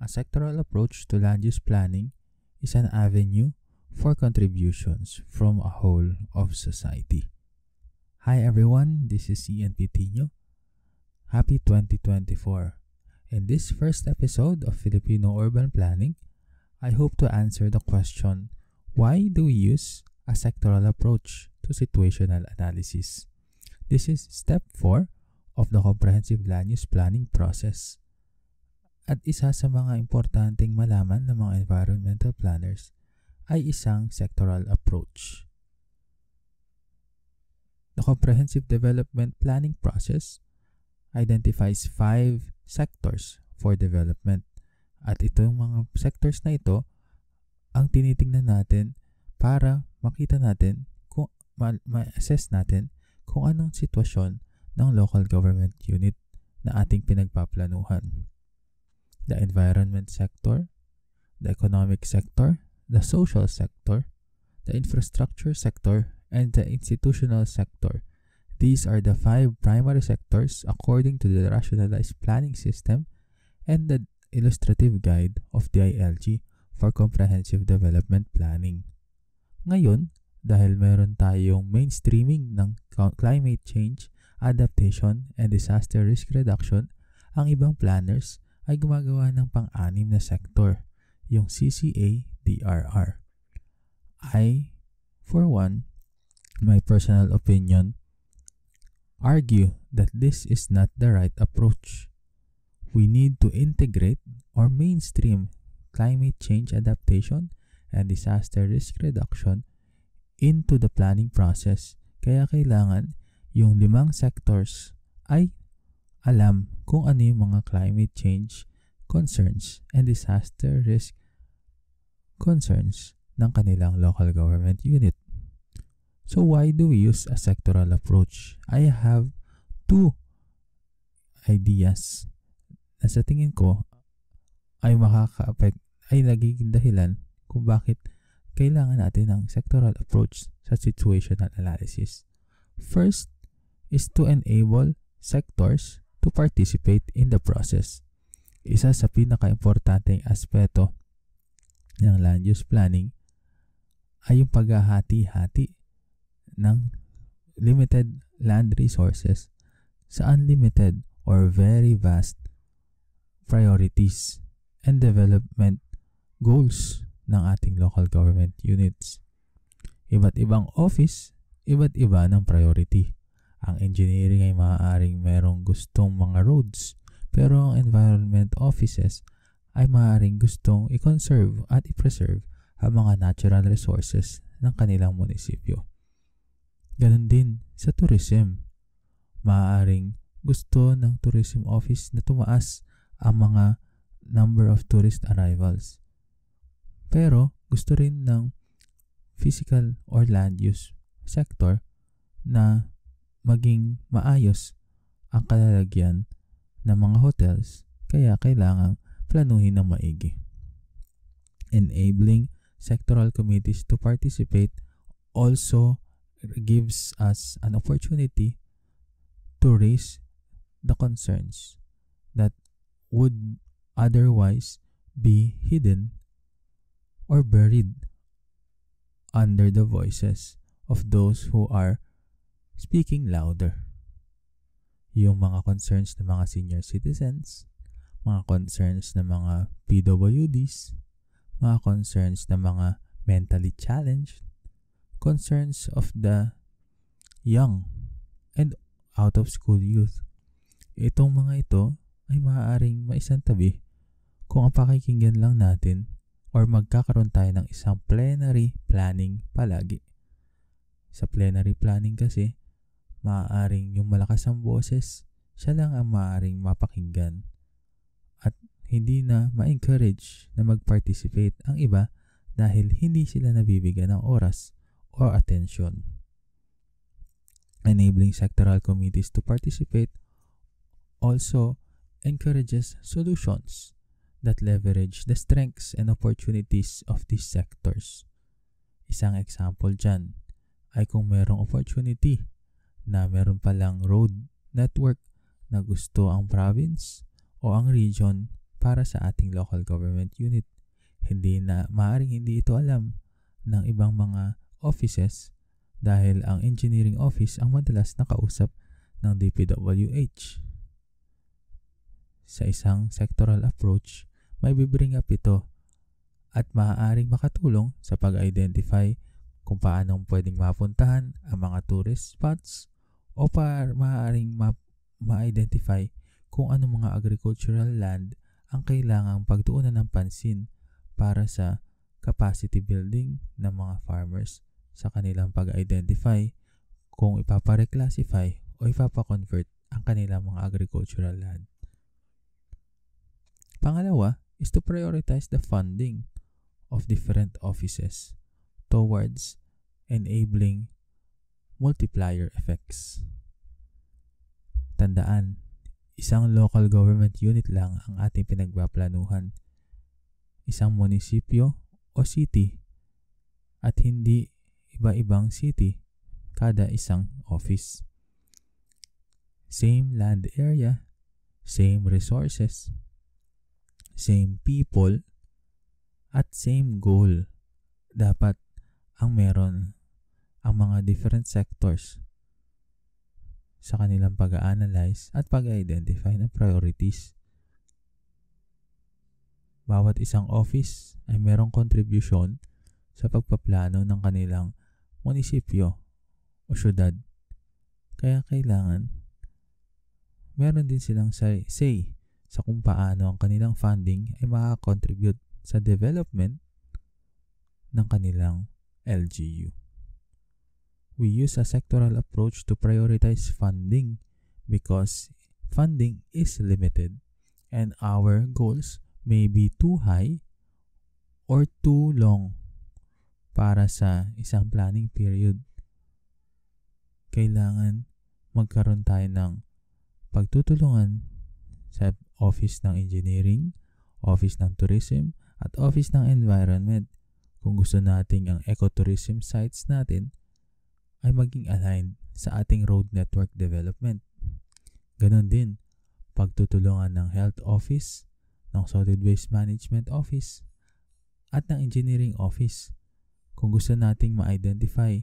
A sectoral approach to land use planning is an avenue for contributions from a whole of society. Hi everyone, this is Ian Pitino. Happy 2024. In this first episode of Filipino Urban Planning, I hope to answer the question, why do we use a sectoral approach to situational analysis? This is step 4 of the comprehensive land use planning process. At isa sa mga importanteng malaman ng mga environmental planners ay isang sectoral approach. The comprehensive development planning process identifies 5 sectors for development. At itong mga sectors na ito ang tinitingnan natin para makita natin kung ma-assess natin kung anong sitwasyon ng local government unit na ating pinagpaplanuhan. The environment sector, the economic sector, the social sector, the infrastructure sector, and the institutional sector. These are the 5 primary sectors according to the rationalized planning system and the illustrative guide of DILG for comprehensive development planning. Ngayon, dahil meron tayong mainstreaming ng climate change, adaptation, and disaster risk reduction, ang ibang planners ay gumagawa ng pang-anim na sector, yung CCA-DRR. I, for one, my personal opinion, argue that this is not the right approach. We need to integrate or mainstream climate change adaptation and disaster risk reduction into the planning process. Kaya kailangan yung 5 sectors ay alam kung ano yung mga climate change concerns and disaster risk concerns ng kanilang local government unit. So why do we use a sectoral approach? I have 2 ideas na sa tingin ko ay nagiging dahilan kung bakit kailangan natin ng sectoral approach sa situational analysis. First is to enable sectors to participate in the process. Isa sa pinaka-importanteng aspeto ng land use planning ay yung paghahati-hati ng limited land resources sa unlimited or very vast priorities and development goals ng ating local government units. Iba't ibang office, iba't iba ng priority. Ang engineering ay maaaring merong gustong mga roads, pero ang environment offices ay maaaring gustong i-conserve at i-preserve ang mga natural resources ng kanilang munisipyo. Ganon din sa tourism. Maaaring gusto ng tourism office na tumaas ang mga number of tourist arrivals. Pero gusto rin ng physical or land use sector na maging maayos ang kalalagyan ng mga hotels, kaya kailangang planuhin ng maigi. Enabling sectoral committees to participate also gives us an opportunity to raise the concerns that would otherwise be hidden or buried under the voices of those who are speaking louder. Yung mga concerns ng mga senior citizens, mga concerns ng mga PWDs, mga concerns ng mga mentally challenged, concerns of the young and out-of-school youth. Itong mga ito ay maaaring maisantabi kung ang pakikinggan lang natin or magkakaroon tayo ng isang plenary planning palagi. Sa plenary planning kasi, maaaring yung malakas ang boses, siya lang ang maaaring mapakinggan. At hindi na ma-encourage na mag-participate ang iba dahil hindi sila nabibigyan ng oras o atensyon. Enabling sectoral committees to participate also encourages solutions that leverage the strengths and opportunities of these sectors. Isang example dyan ay kung merong opportunity na meron palang road network na gusto ang province o ang region para sa ating local government unit. Maaaring hindi ito alam ng ibang mga offices dahil ang engineering office ang madalas nakausap ng DPWH. Sa isang sectoral approach, may bibring up ito at maaaring makatulong sa pag-identify kung paano pwedeng mapuntahan ang mga tourist spots o maaaring ma-identify kung anong mga agricultural land ang kailangang pagtuunan ng pansin para sa capacity building ng mga farmers sa kanilang pag-identify kung ipapareclassify o ipapakonvert ang kanilang mga agricultural land. Pangalawa is to prioritize the funding of different offices towards enabling multiplier effects. Tandaan, isang local government unit lang ang ating pinagpaplanuhan, isang munisipyo o city, at hindi iba-ibang city kada isang office. Same land area, same resources, same people, at same goal dapat ang meron ang mga different sectors sa kanilang pag-a-analyze at pag-identify ng priorities. Bawat isang office ay merong contribution sa pagpaplano ng kanilang munisipyo o syudad. Kaya kailangan meron din silang say sa kung paano ang kanilang funding ay makakontribute sa development ng kanilang LGU. We use a sectoral approach to prioritize funding because funding is limited and our goals may be too high or too long para sa isang planning period. Kailangan magkaroon tayo ng pagtutulungan sa Office ng Engineering, Office ng Tourism, at Office ng Environment kung gusto nating ang ecotourism sites natin ay maging aligned sa ating road network development. Ganon din, pagtutulungan ng Health Office, ng Solid Waste Management Office, at ng Engineering Office kung gusto nating ma-identify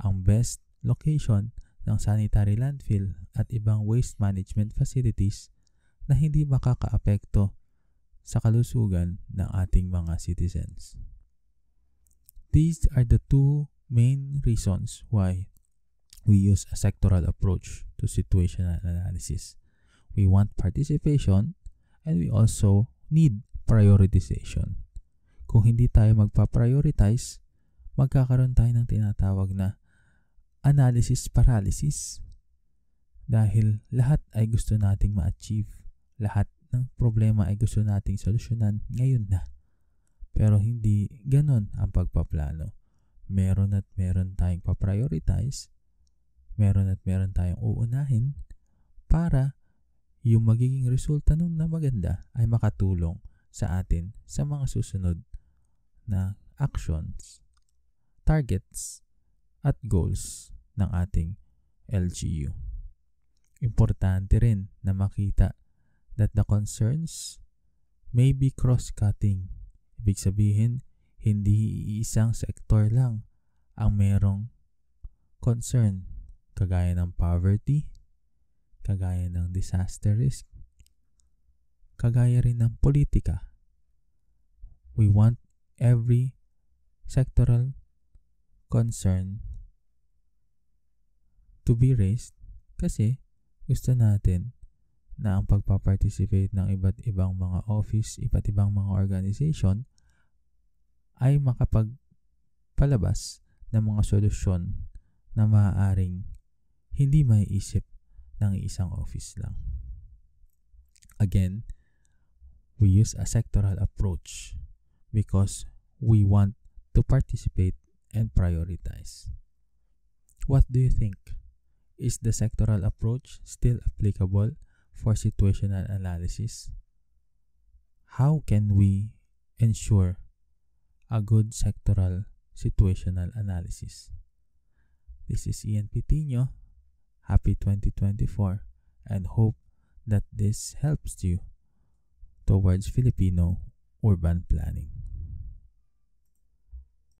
ang best location ng sanitary landfill at ibang waste management facilities na hindi makakaapekto sa kalusugan ng ating mga citizens. These are the two main reasons why we use a sectoral approach to situational analysis. We want participation and we also need prioritization. Kung hindi tayo magpa-prioritize, magkakaroon tayo ng tinatawag na analysis paralysis dahil lahat ay gusto nating ma-achieve. Lahat ng problema ay gusto nating solusyonan ngayon na. Pero hindi ganon ang pagpaplano. Meron at meron tayong pa-prioritize, meron at meron tayong uunahin para yung magiging resulta nun na maganda ay makatulong sa atin sa mga susunod na actions, targets, at goals ng ating LGU. Importante rin na makita that the concerns may be cross-cutting. Ibig sabihin, hindi iisang sektor lang ang merong concern, kagaya ng poverty, kagaya ng disaster risk, kagaya rin ng politika. We want every sectoral concern to be raised kasi gusto natin na ang pagpaparticipate ng iba't ibang mga office, iba't ibang mga organization ay makapagpalabas ng mga solusyon na maaaring hindi maiisip ng isang office lang. Again, we use a sectoral approach because we want to participate and prioritize. What do you think? Is the sectoral approach still applicable for situational analysis? How can we ensure a good sectoral situational analysis? This is Ian Pitino. Happy 2024 and hope that this helps you towards Filipino urban planning.